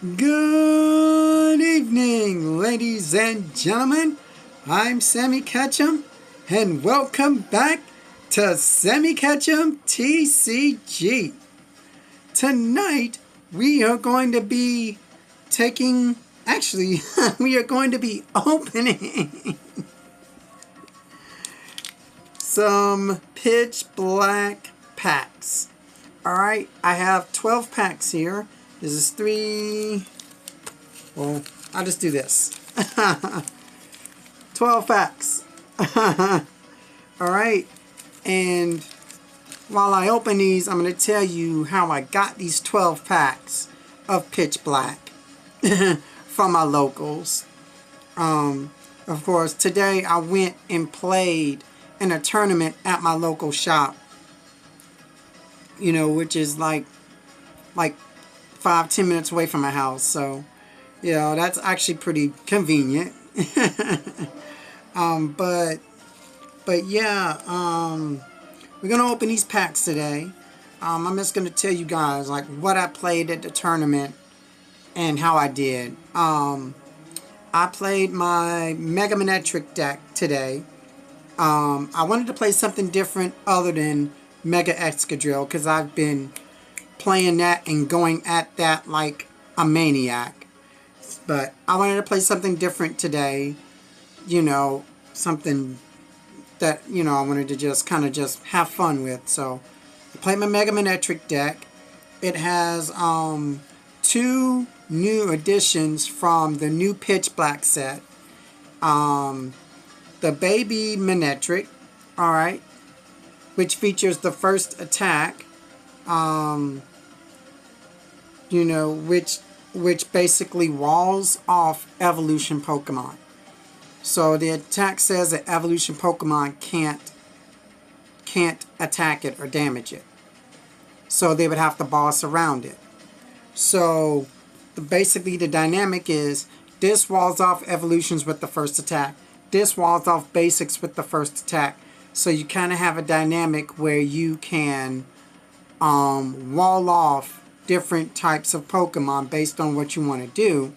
Good evening, ladies and gentlemen. I'm Sammy Ketchum, and welcome back to Sammy Ketchum TCG. Tonight, we are going to be we are going to be opening some pitch black packs. Alright, I have 12 packs here. This is 3. Well, I'll just do this. 12 packs. Alright, and while I open these, I'm going to tell you how I got these 12 packs of Pitch Black from my locals. Of course, today I went and played in a tournament at my local shop. You know, which is like 5-10 minutes away from my house, so you know that's actually pretty convenient. But yeah, we're gonna open these packs today. I'm just gonna tell you guys like what I played at the tournament and how I did. I played my Mega Manectric deck today. I wanted to play something different other than Mega Excadrill because I've been playing that and going at that like a maniac. But I wanted to play something different today. You know, something that, you know, I wanted to just kind of just have fun with. So I played my Mega Manectric deck. It has 2 new additions from the new Pitch Black set. The Baby Manectric, alright, which features the first attack. You know, which basically walls off evolution Pokemon. So the attack says that evolution Pokemon can't attack it or damage it. So they would have to boss around it. So basically the dynamic is this walls off evolutions with the first attack. This walls off basics with the first attack. So you kind of have a dynamic where you can wall off different types of Pokemon based on what you want to do.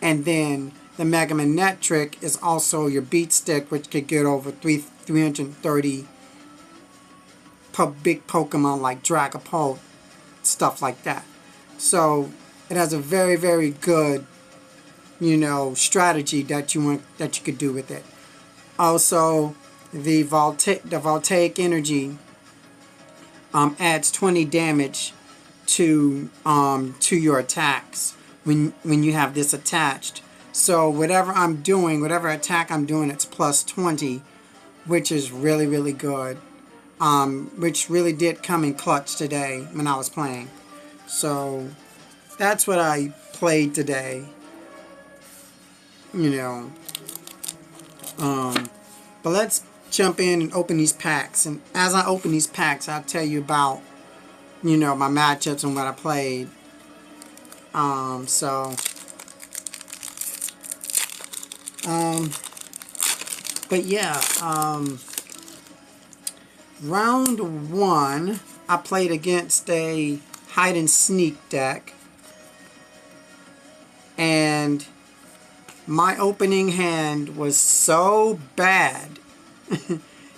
And then the Mega Manectric is also your beat stick, which could get over 330 big Pokemon like Dragapult, stuff like that. So it has a very, very good, you know, strategy that you could do with it. Also, the Voltaic Energy adds 20 damage to your attacks when you have this attached. So whatever I'm doing, whatever attack I'm doing, it's plus 20, which is really, really good. Which really did come in clutch today when I was playing. So that's what I played today. You know. But let's jump in and open these packs. And as I open these packs, I'll tell you about, you know, my matchups and what I played. But yeah, round 1, I played against a hide and sneak deck. And my opening hand was so bad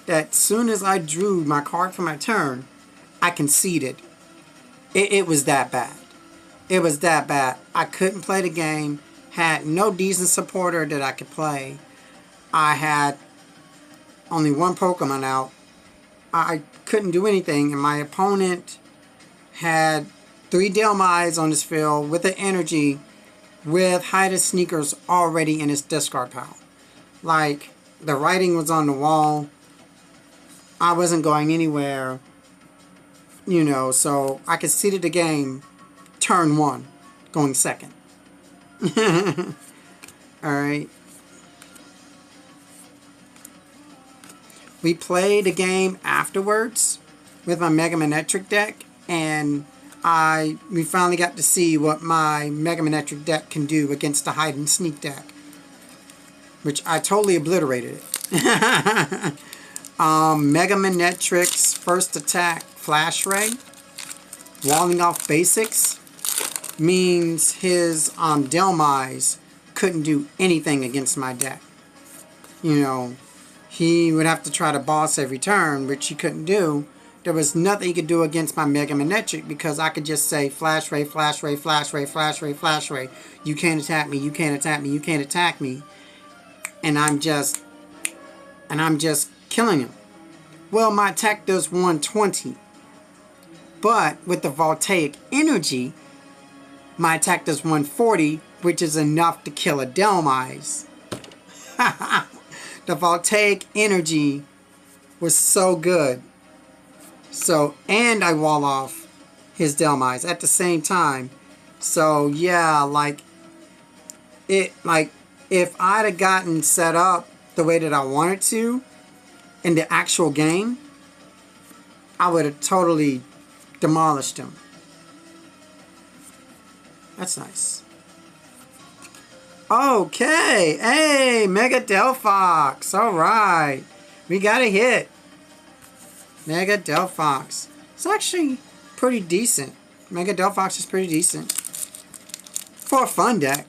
that soon as I drew my card for my turn, I conceded. It was that bad. It was that bad. I couldn't play the game. Had no decent supporter that I could play. I had only 1 Pokemon out. I couldn't do anything. And my opponent had 3 Dhelmise on his field with the energy with Hide and Sneakers already in his discard pile. Like, the writing was on the wall. I wasn't going anywhere. You know, so I conceded the game turn 1, going second. Alright. We played a game afterwards with my Mega Manectric deck, and we finally got to see what my Mega Manectric deck can do against the hide and sneak deck, which I totally obliterated it. Mega Manectric's first attack, Flash Ray, walling off basics. means his Dhelmise couldn't do anything against my deck. You know, he would have to try to boss every turn, which he couldn't do. There was nothing he could do against my Mega Manectric because I could just say Flash Ray, Flash Ray, Flash Ray, Flash Ray, Flash Ray. You can't attack me, you can't attack me, you can't attack me. And I'm just killing him. Well, my attack does 120. But with the Voltaic Energy, my attack does 140, which is enough to kill a Dhelmise. The Voltaic Energy was so good. So, and I wall off his Dhelmise at the same time. So, yeah, like, if I'd have gotten set up the way that I wanted to in the actual game, I would have totally demolished him. That's nice. Okay. Hey, Mega Delphox. Alright. We got a hit. Mega Delphox. It's actually pretty decent. Mega Delphox is pretty decent. For a fun deck.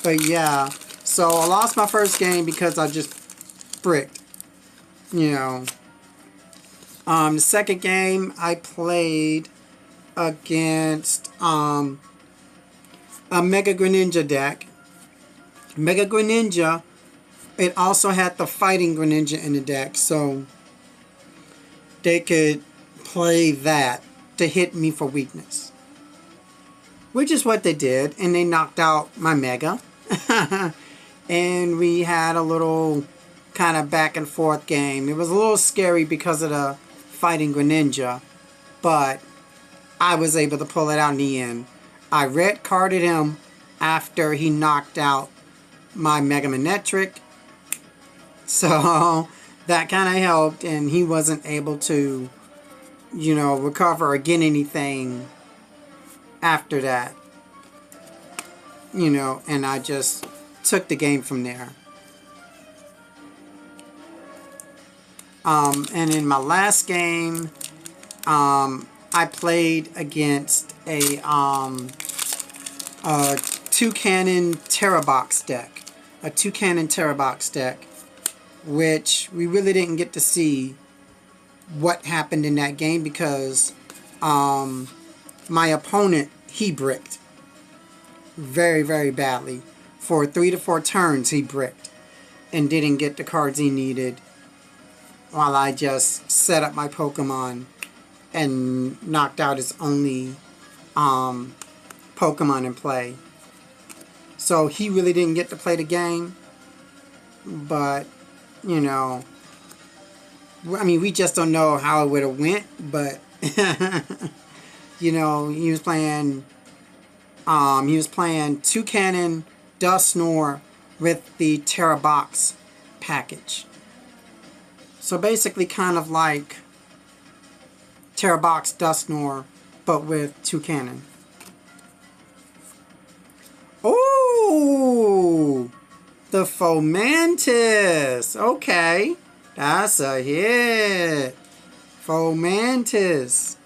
But yeah. So I lost my first game because I just fricked. You know. The second game I played against a Mega Greninja deck. Mega Greninja, it also had the Fighting Greninja in the deck, so they could play that to hit me for weakness. Which is what they did, and they knocked out my Mega. And we had a little kind of back and forth game. It was a little scary because of the Fighting Greninja, but I was able to pull it out in the end. I red carded him after he knocked out my Mega Manectric, so that kind of helped, and he wasn't able to, you know, recover or get anything after that, you know, and I just took the game from there. And in my last game, I played against a Two-Cannon Terrabox deck. A Two-Cannon Terrabox deck, which we really didn't get to see what happened in that game because my opponent, he bricked very, very badly. For 3 to 4 turns, he bricked and didn't get the cards he needed, while I just set up my Pokemon and knocked out his only Pokemon in play. So he really didn't get to play the game. But, you know, I mean, we just don't know how it would have went. But, you know, he was playing Two-Cannon Dusknoir with the Terrabox package. So basically kind of like Terrabox Dusknoir, but with Two-Cannon. Oh, the Fomantis. Okay, that's a hit. Fomantis.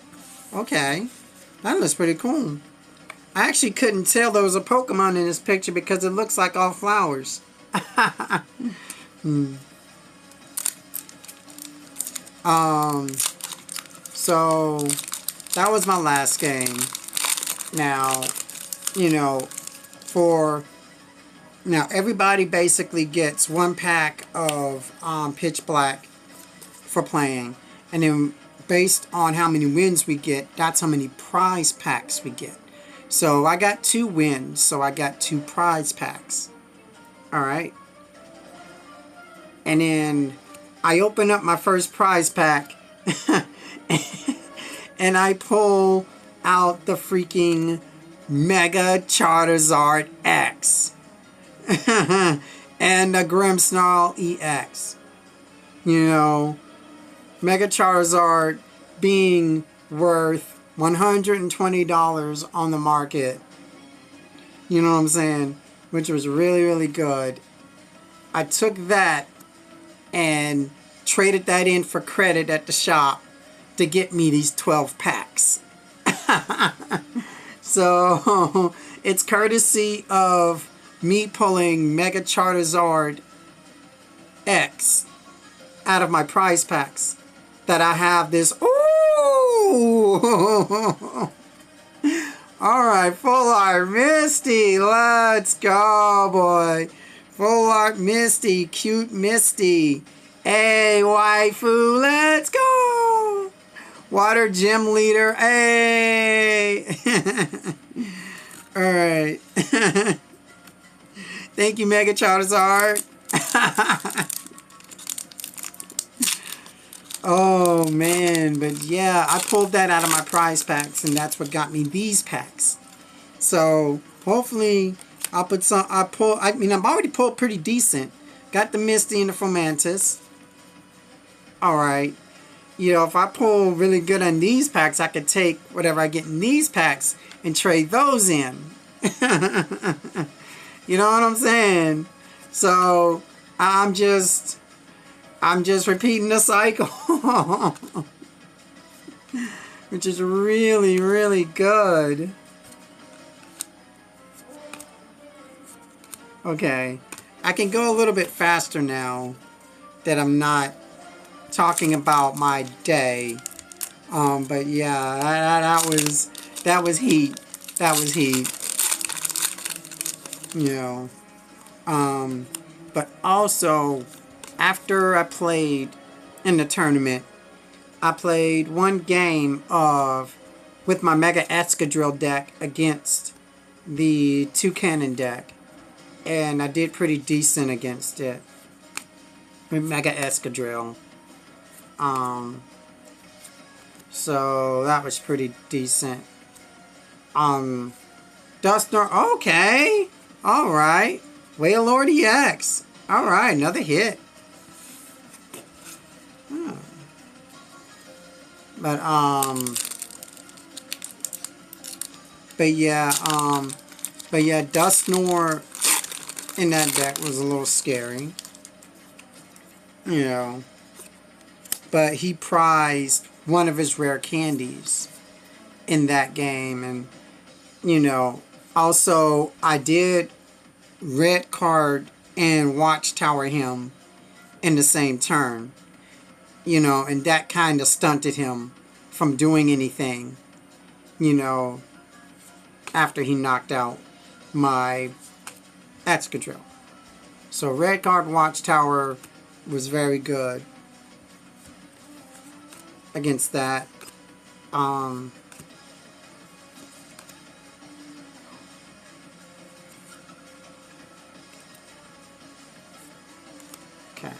Okay, that looks pretty cool. I actually couldn't tell there was a Pokemon in this picture because it looks like all flowers. So that was my last game. Now, you know, now everybody basically gets 1 pack of Pitch Black for playing, and then based on how many wins we get, that's how many prize packs we get. So I got 2 wins, so I got 2 prize packs. Alright. And then I open up my first prize pack and I pull out the freaking Mega Charizard X and the Grimmsnarl EX. You know, Mega Charizard being worth $120 on the market. You know what I'm saying? Which was really, really good. I took that and traded that in for credit at the shop to get me these 12 packs. So it's courtesy of me pulling Mega Charizard X out of my prize packs that I have this. Ooh! Alright, Full Art Misty. Let's go, boy. Full Art Misty. Cute Misty. Hey, waifu. Let's go. Water Gym Leader. Hey. Alright. Thank you, Mega Charizard. Oh man, but yeah, I pulled that out of my prize packs, and that's what got me these packs. So hopefully I'll put some. I've already pulled pretty decent. Got the Misty and the Fomantis. All right, you know, if I pull really good on these packs, I could take whatever I get in these packs and trade those in. You know what I'm saying? So I'm just repeating the cycle. Which is really, really good. Okay. I can go a little bit faster now that I'm not talking about my day. But yeah, that was heat. That was heat. You know. But also, after I played in the tournament, I played one game with my Mega Escadrille deck against the Toucannon deck. And I did pretty decent against it with Mega Escadrille. So that was pretty decent. Dusknoir, okay. Alright. Wailord EX. Alright, another hit. But yeah, Dusknoir in that deck was a little scary. You know. But he prized one of his rare candies in that game, and you know, also I did red card and Watchtower him in the same turn. You know, and that kind of stunted him from doing anything, you know, after he knocked out my Escadrille. So red card Watchtower was very good against that. Okay.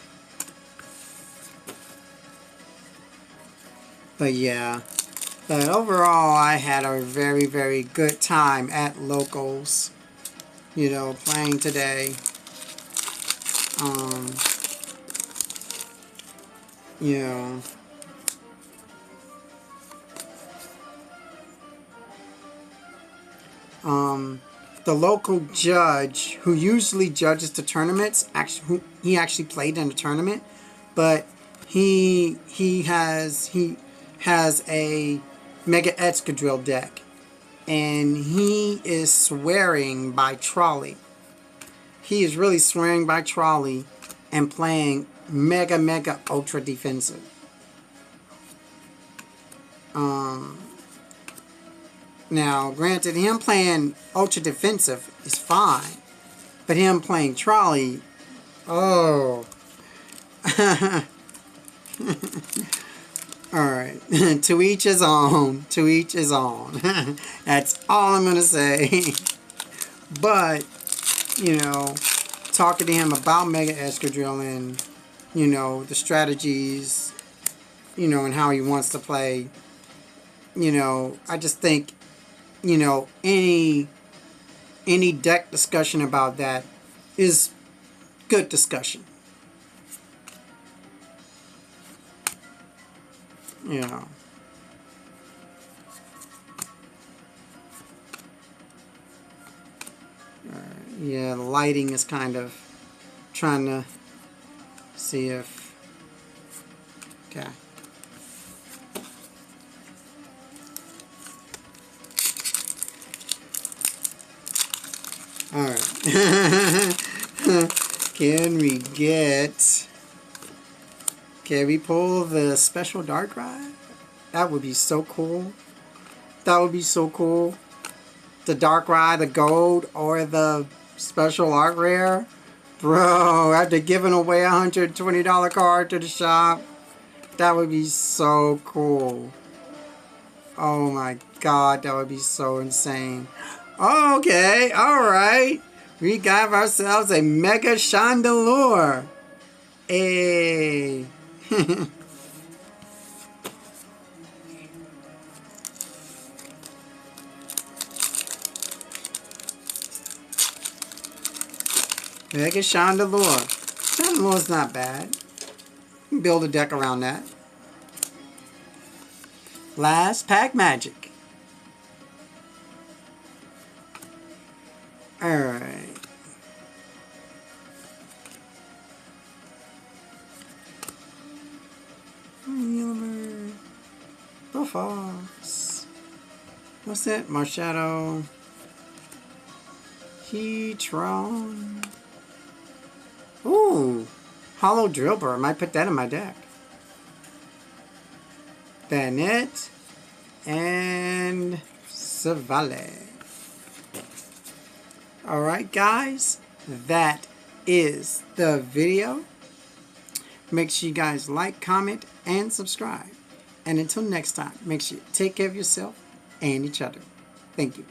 But yeah. But overall, I had a very, very good time at locals. You know, playing today. You know. The local judge who usually judges the tournaments, he actually played in a tournament, but he has a Mega Escadrille deck, and he is swearing by Trolley. He is really swearing by Trolley and playing Mega Ultra Defensive. Now, granted, him playing Ultra Defensive is fine, but him playing Trolley, oh. Alright, to each his own, to each his own. That's all I'm going to say. But, you know, talking to him about Mega Escadrille and, you know, the strategies, you know, and how he wants to play, you know, I just think, you know, any deck discussion about that is good discussion. You know. Yeah, the lighting is kind of trying to see if... Okay. Can we get... Can we pull the special Darkrai? That would be so cool. That would be so cool. The Darkrai, the gold, or the special art rare. Bro, after giving away a $120 card to the shop, that would be so cool. Oh my god, that would be so insane. Okay, alright. We got ourselves a Mega Chandelure. Hey. Mega Chandelure. Chandelure's not bad. You can build a deck around that. Last pack magic. Alright. Bullfox. What's that? Marshadow. Heatron. Ooh. Hollow Drillbur. I might put that in my deck. Bennett. And Savale. Alright guys. That is the video. Make sure you guys like, comment, and subscribe. And until next time, make sure you take care of yourself and each other. Thank you.